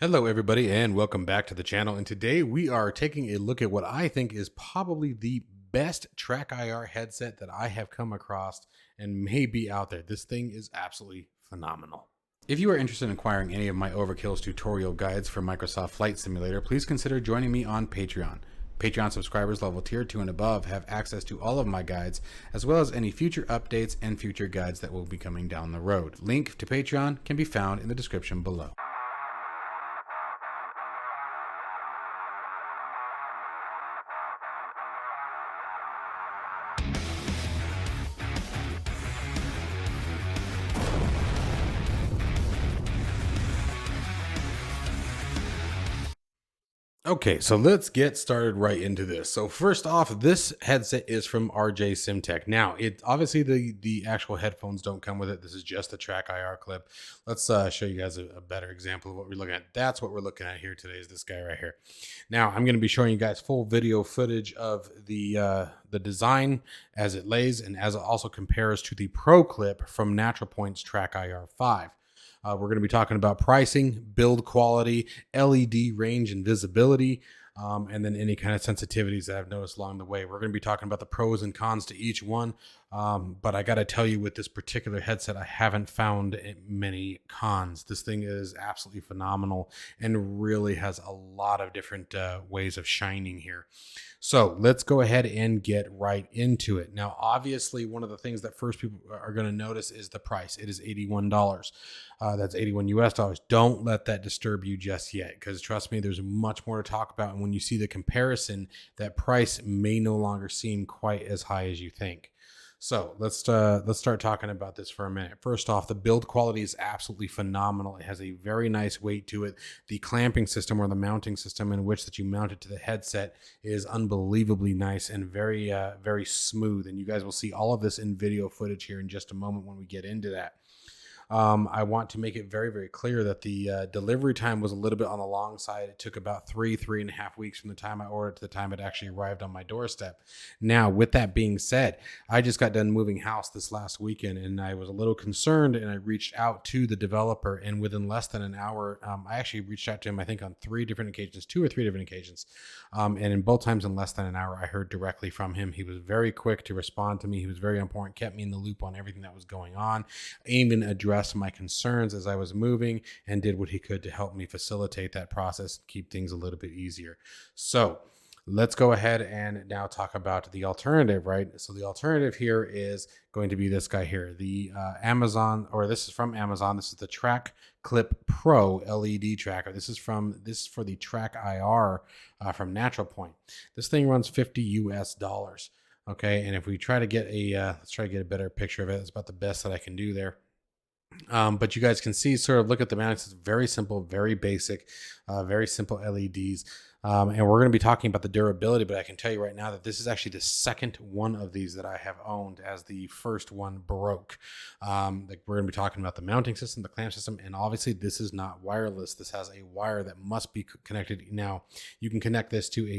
Hello everybody and welcome back to the channel, and today we are taking a look at what I think is probably the best TrackIR headset that I have come across and may be out there. This thing is absolutely phenomenal. If you are interested in acquiring any of my overkills tutorial guides for Microsoft Flight Simulator, please consider joining me on Patreon. Patreon subscribers level tier 2 and above have access to all of my guides, as well as any future updates and future guides that will be coming down the road. Link to Patreon can be found in the description below. Okay, so let's get started right into this. So first off, this headset is from RJ SimTech. Now, it obviously the actual headphones don't come with it. This is just the TrackIR clip. Let's show you guys a better example of what we're looking at. That's what we're looking at here today, is this guy right here. Now, I'm going to be showing you guys full video footage of the design as it lays and as it also compares to the ProClip from Natural Point's TrackIR 5. We're going to be talking about pricing, build quality, LED range and visibility, and then any kind of sensitivities that I've noticed along the way. We're going to be talking about the pros and cons to each one. But I got to tell you, with this particular headset, I haven't found many cons. This thing is absolutely phenomenal and really has a lot of different ways of shining here. So let's go ahead and get right into it. Now, obviously, one of the things that first people are going to notice is the price. It is $81. That's 81 US dollars. Don't let that disturb you just yet, because trust me, there's much more to talk about. And when you see the comparison, that price may no longer seem quite as high as you think. So let's start talking about this for a minute. First off, the build quality is absolutely phenomenal. It has a very nice weight to it. The clamping system, or the mounting system in which that you mount it to the headset, is unbelievably nice and very very smooth. And you guys will see all of this in video footage here in just a moment when we get into that. I want to make it very, very clear that the delivery time was a little bit on the long side. It took about 3.5 weeks from the time I ordered to the time it actually arrived on my doorstep. Now, with that being said, I just got done moving house this last weekend, and I was a little concerned, and I reached out to the developer, and within less than an hour, I actually reached out to him, I think on 2 or 3 different occasions. And in both times in less than an hour, I heard directly from him. He was very quick to respond to me. He was very important, kept me in the loop on everything that was going on, even addressed my concerns as I was moving, and did what he could to help me facilitate that process and keep things a little bit easier. So let's go ahead and now talk about the alternative, right? So the alternative here is going to be this guy here, the Amazon, or this is from Amazon. This is the TrackClip Pro LED tracker. This is for the TrackIR from Natural Point. This thing runs 50 US dollars. Okay, and if we try to get let's try to get a better picture of it. It's about the best that I can do there. But you guys can see, sort of look at the mounting. It's very simple, very basic, very simple LEDs. And we're going to be talking about the durability, but I can tell you right now that this is actually the second one of these that I have owned, as the first one broke. Like, we're going to be talking about the mounting system, the clamp system, and obviously this is not wireless. This has a wire that must be connected. Now, you can connect this to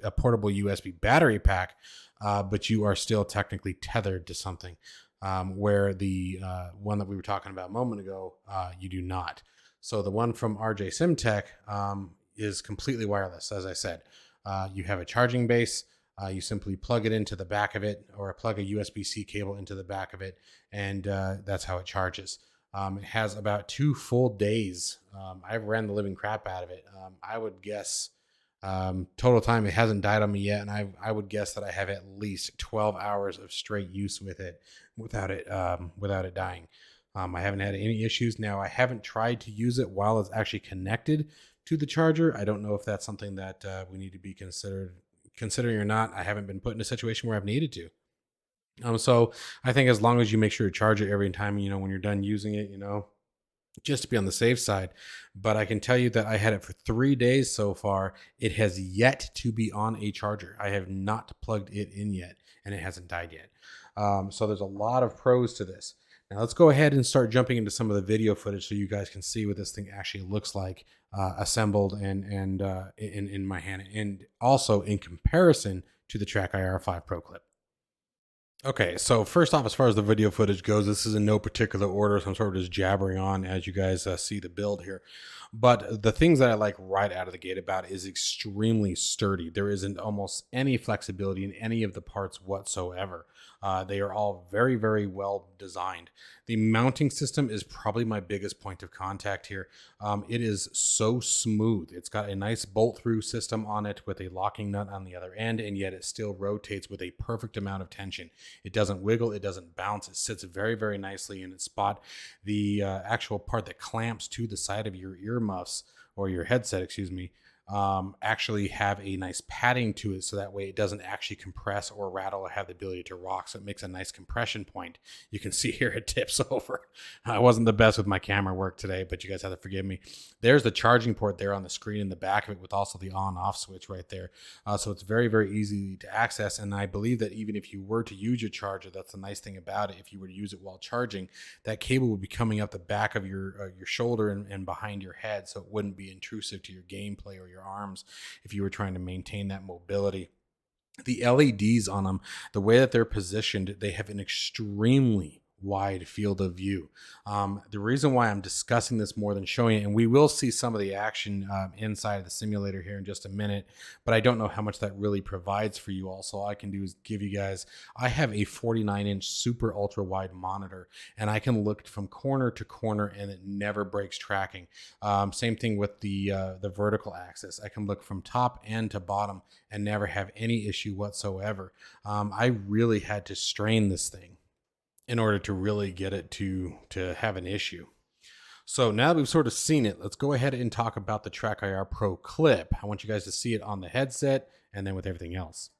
a portable USB battery pack, but you are still technically tethered to something. Where the one that we were talking about a moment ago, you do not. So the one from RJ SimTech is completely wireless. As I said, you have a charging base. You simply plug it into the back of it, or plug a USB-C cable into the back of it, and that's how it charges. It has about 2 full days. I've ran the living crap out of it. I would guess total time, it hasn't died on me yet, and I would guess that I have at least 12 hours of straight use with it without it dying. I haven't had any issues. Now, I haven't tried to use it while it's actually connected to the charger. I don't know if that's something that we need to be considering or not. I haven't been put in a situation where I've needed to. So I think as long as you make sure to charge it every time, when you're done using it, just to be on the safe side. But I can tell you that I had it for 3 days so far. It has yet to be on a charger. I have not plugged it in yet, and it hasn't died yet. So there's a lot of pros to this. Now let's go ahead and start jumping into some of the video footage so you guys can see what this thing actually looks like assembled and in my hand, and also in comparison to the TrackIR 5 ProClip. Okay, so first off, as far as the video footage goes, this is in no particular order, so I'm sort of just jabbering on as you guys see the build here. But the things that I like right out of the gate about is extremely sturdy. There isn't almost any flexibility in any of the parts whatsoever. They are all very, very well designed. The mounting system is probably my biggest point of contact here. It is so smooth. It's got a nice bolt through system on it with a locking nut on the other end, and yet it still rotates with a perfect amount of tension. It doesn't wiggle, it doesn't bounce. It sits very, very nicely in its spot. The actual part that clamps to the side of your earmuffs or your headset, excuse me, actually have a nice padding to it, so that way it doesn't actually compress or rattle or have the ability to rock. So it makes a nice compression point. You can see here it tips over. I wasn't the best with my camera work today, but you guys have to forgive me. There's the charging port there on the screen in the back of it, with also the on-off switch right there. So it's very, very easy to access. And I believe that even if you were to use your charger, that's the nice thing about it. If you were to use it while charging, that cable would be coming up the back of your shoulder and behind your head, so it wouldn't be intrusive to your gameplay or your arms if you were trying to maintain that mobility. The LEDs on them, the way that they're positioned, they have an extremely wide field of view. The reason why I'm discussing this more than showing it, and we will see some of the action inside of the simulator here in just a minute, but I don't know how much that really provides for you. Also, all I can do is give you guys, I have a 49-inch super ultra wide monitor, and I can look from corner to corner and it never breaks tracking. Same thing with the vertical axis. I can look from top and to bottom and never have any issue whatsoever. I really had to strain this thing in order to really get it to have an issue. So now that we've sort of seen it, let's go ahead and talk about the TrackIR ProClip. I want you guys to see it on the headset and then with everything else.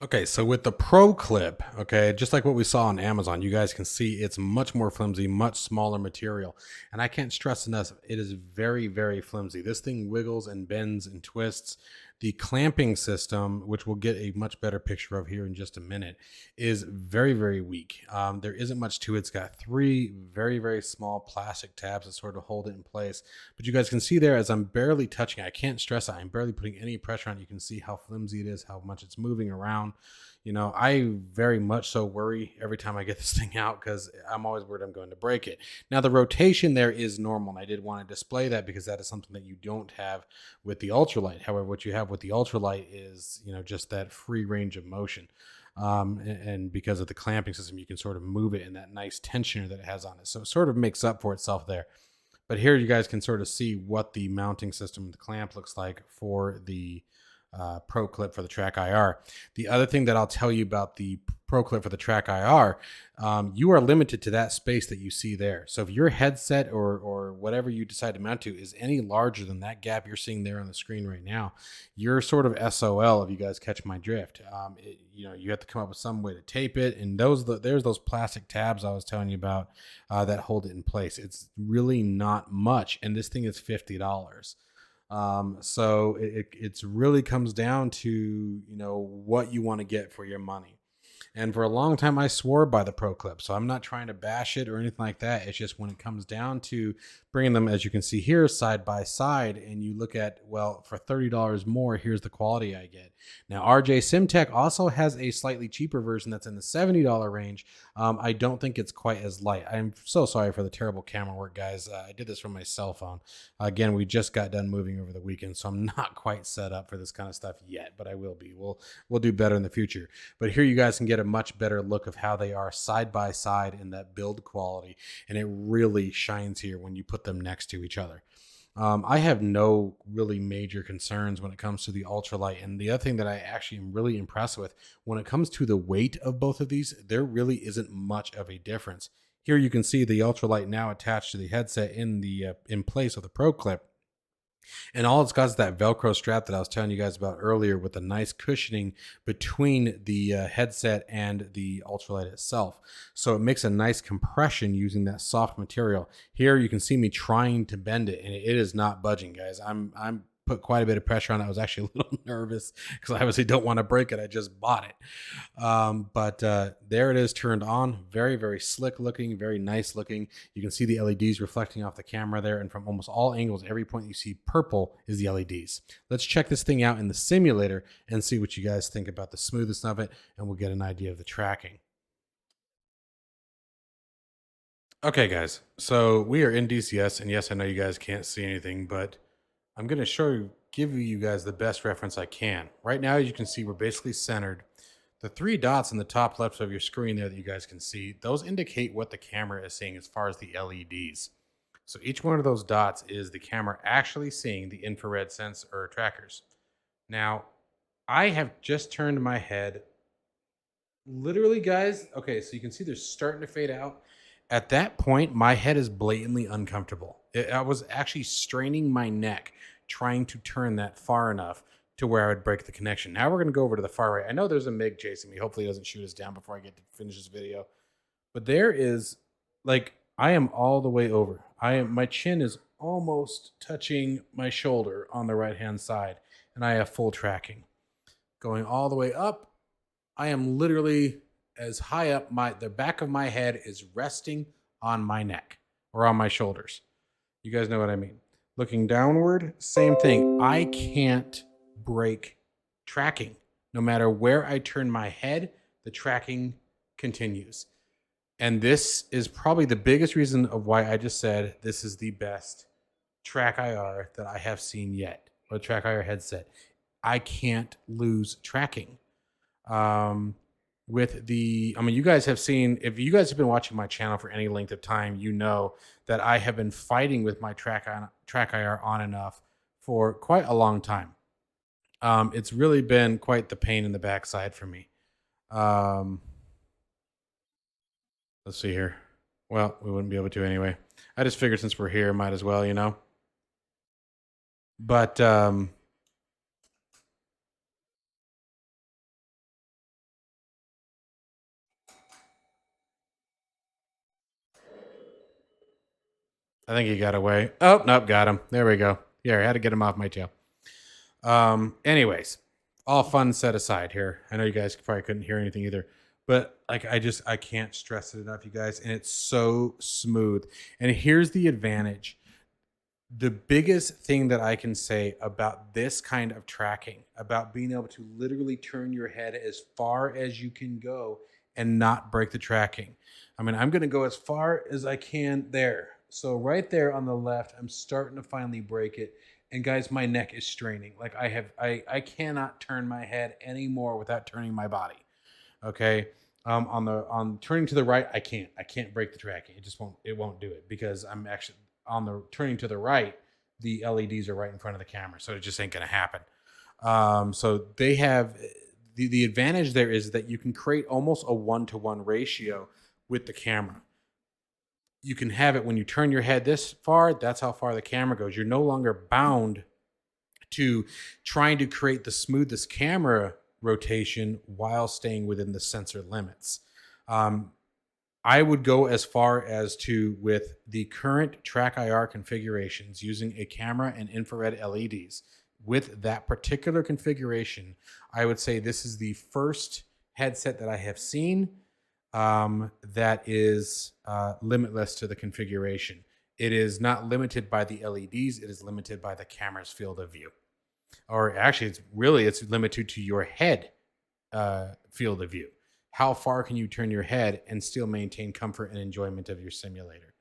Okay, so with the ProClip, okay, just like what we saw on Amazon, you guys can see it's much more flimsy, much smaller material. And I can't stress enough, it is very, very flimsy. This thing wiggles and bends and twists. The clamping system, which we'll get a much better picture of here in just a minute, is very, very weak. There isn't much to it. It's got three very, very small plastic tabs that sort of hold it in place. But you guys can see there, as I'm barely touching it, I can't stress it, I'm barely putting any pressure on it. You can see how flimsy it is, how much it's moving around. You know, I very much so worry every time I get this thing out, because I'm always worried I'm going to break it. Now, the rotation there is normal, and I did want to display that because that is something that you don't have with the Ultralight. However, what you have with the Ultralight is, you know, just that free range of motion. And because of the clamping system, you can sort of move it in that nice tensioner that it has on it. So it sort of makes up for itself there. But here you guys can sort of see what the mounting system, the clamp, looks like for the ProClip for the TrackIR. The other thing that I'll tell you about the ProClip for the TrackIR, you are limited to that space that you see there. So if your headset or whatever you decide to mount to is any larger than that gap you're seeing there on the screen right now, you're sort of SOL, if you guys catch my drift. You know, you have to come up with some way to tape it, and there's those plastic tabs I was telling you about that hold it in place. It's really not much, and this thing is $50. So it's really comes down to, you know, what you want to get for your money. And for a long time, I swore by the ProClip. So I'm not trying to bash it or anything like that. It's just when it comes down to bringing them, as you can see here, side by side, and you look at, well, for $30 more, here's the quality I get. Now, RJ SimTech also has a slightly cheaper version that's in the $70 range. I don't think it's quite as light. I'm so sorry for the terrible camera work, guys. I did this from my cell phone. Again, we just got done moving over the weekend, so I'm not quite set up for this kind of stuff yet, but I will be. We'll do better in the future. But here you guys can get a much better look of how they are side by side in that build quality, and it really shines here when you put them next to each other. I have no really major concerns when it comes to the Ultralight. And the other thing that I actually am really impressed with, when it comes to the weight of both of these, there really isn't much of a difference. Here you can see the Ultralight now attached to the headset in place of the ProClip. And all it's got is that Velcro strap that I was telling you guys about earlier, with a nice cushioning between the headset and the Ultralight itself. So it makes a nice compression using that soft material. Here you can see me trying to bend it, and it is not budging, guys. I'm put quite a bit of pressure on it. I was actually a little nervous because I obviously don't want to break it. I just bought it. But there it is, turned on. Very, very slick looking, very nice looking. You can see the LEDs reflecting off the camera there. And from almost all angles, every point you see purple is the LEDs. Let's check this thing out in the simulator and see what you guys think about the smoothness of it. And we'll get an idea of the tracking. Okay, guys, so we are in DCS, and yes, I know you guys can't see anything, but I'm going to give you guys the best reference I can. Right now, as you can see, we're basically centered. The 3 dots in the top left of your screen there that you guys can see, those indicate what the camera is seeing as far as the LEDs. So each one of those dots is the camera actually seeing the infrared sensor or trackers. Now, I have just turned my head. Literally, guys, okay, so you can see they're starting to fade out. At that point, my head is blatantly uncomfortable. I was actually straining my neck trying to turn that far enough to where I would break the connection. Now we're going to go over to the far right. I know there's a MiG chasing me. Hopefully it doesn't shoot us down before I get to finish this video. But there is, like, I am all the way over. My chin is almost touching my shoulder on the right-hand side, and I have full tracking. Going all the way up, I am literally as high up, the back of my head is resting on my neck or on my shoulders. You guys know what I mean. Looking downward, same thing. I can't break tracking. No matter where I turn my head, the tracking continues. And this is probably the biggest reason of why I just said this is the best TrackIR that I have seen yet, or TrackIR headset. I can't lose tracking. You guys have seen, if you guys have been watching my channel for any length of time, you know that I have been fighting with my TrackIR on and off for quite a long time. It's really been quite the pain in the backside for me. Let's see here. Well, we wouldn't be able to anyway. I just figured since we're here, might as well, you know. But I think he got away. Oh, nope, got him. There we go. Yeah, I had to get him off my tail. Anyways, all fun set aside here. I know you guys probably couldn't hear anything either, but like I can't stress it enough, you guys, and it's so smooth. And here's the advantage. The biggest thing that I can say about this kind of tracking, about being able to literally turn your head as far as you can go and not break the tracking. I mean, I'm going to go as far as I can there. So right there on the left, I'm starting to finally break it. And guys, my neck is straining. Like I cannot turn my head anymore without turning my body. Okay. On turning to the right, I can't break the tracking. It won't do it because I'm actually on the turning to the right. The LEDs are right in front of the camera. So it just ain't going to happen. So they have the advantage there is that you can create almost a 1-to-1 ratio with the camera. You can have it when you turn your head this far, that's how far the camera goes. You're no longer bound to trying to create the smoothest camera rotation while staying within the sensor limits. I would go as far as to, with the current TrackIR configurations, using a camera and infrared LEDs. With that particular configuration, I would say this is the first headset that I have seen that is limitless to the configuration. It is not limited by the LEDs. It is limited by the camera's field of view. Or actually, it's limited to your head field of view. How far can you turn your head and still maintain comfort and enjoyment of your simulator?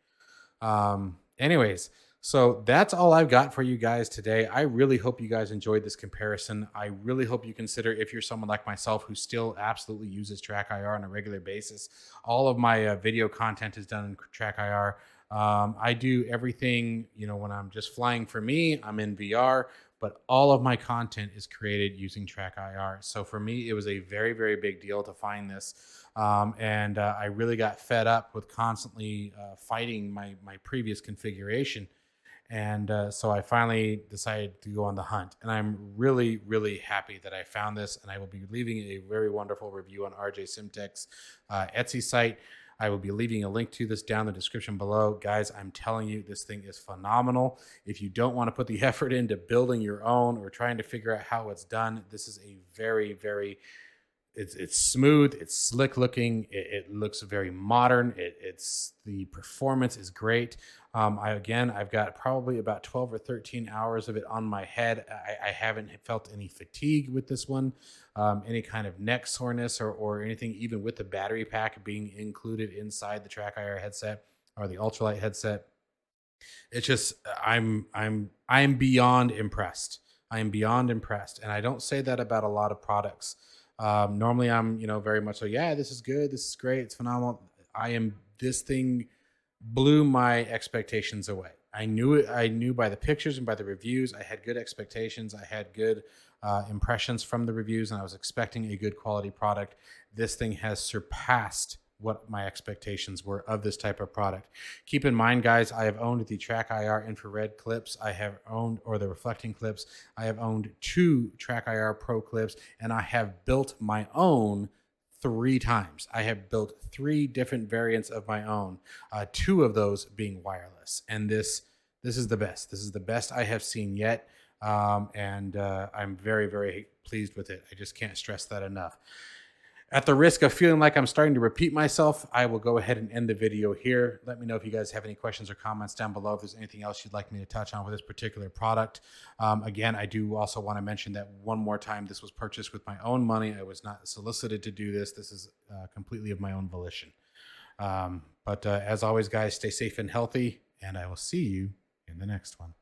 Anyways, so that's all I've got for you guys today. I really hope you guys enjoyed this comparison. I really hope you consider, if you're someone like myself who still absolutely uses TrackIR on a regular basis. All of my video content is done in TrackIR. I do everything, when I'm just flying for me, I'm in VR, but all of my content is created using TrackIR. So for me, it was a very, very big deal to find this. And I really got fed up with constantly fighting my previous configuration. And so I finally decided to go on the hunt. And I'm really, really happy that I found this. And I will be leaving a very wonderful review on RJ Simtech's Etsy site. I will be leaving a link to this down in the description below. Guys, I'm telling you, this thing is phenomenal. If you don't want to put the effort into building your own or trying to figure out how it's done, this is a very, very it's smooth, it's slick looking, it looks very modern, it's the performance is great. I've got probably about 12 or 13 hours of it on my head. I haven't felt any fatigue with this one, any kind of neck soreness or anything, even with the battery pack being included inside the TrackIR headset or the Ultralight headset. It's just I'm beyond impressed. I am beyond impressed, and I don't say that about a lot of products. Normally, I'm very much so. Yeah, this is good. This is great. It's phenomenal. I am. This thing blew my expectations away. I knew it. I knew by the pictures and by the reviews. I had good expectations. I had good impressions from the reviews, and I was expecting a good quality product. This thing has surpassed what my expectations were of this type of product. Keep in mind, guys, I have owned the TrackIR infrared clips. I have owned, or the reflecting clips. I have owned 2 TrackIR Pro clips, and I have built my own 3 times. I have built 3 different variants of my own, 2 of those being wireless. And this is the best. This is the best I have seen yet. And I'm very, very pleased with it. I just can't stress that enough. At the risk of feeling like I'm starting to repeat myself, I will go ahead and end the video here. Let me know if you guys have any questions or comments down below. If there's anything else you'd like me to touch on with this particular product. Again, I do also want to mention that one more time, this was purchased with my own money. I was not solicited to do this. This is completely of my own volition. But as always, guys, stay safe and healthy, and I will see you in the next one.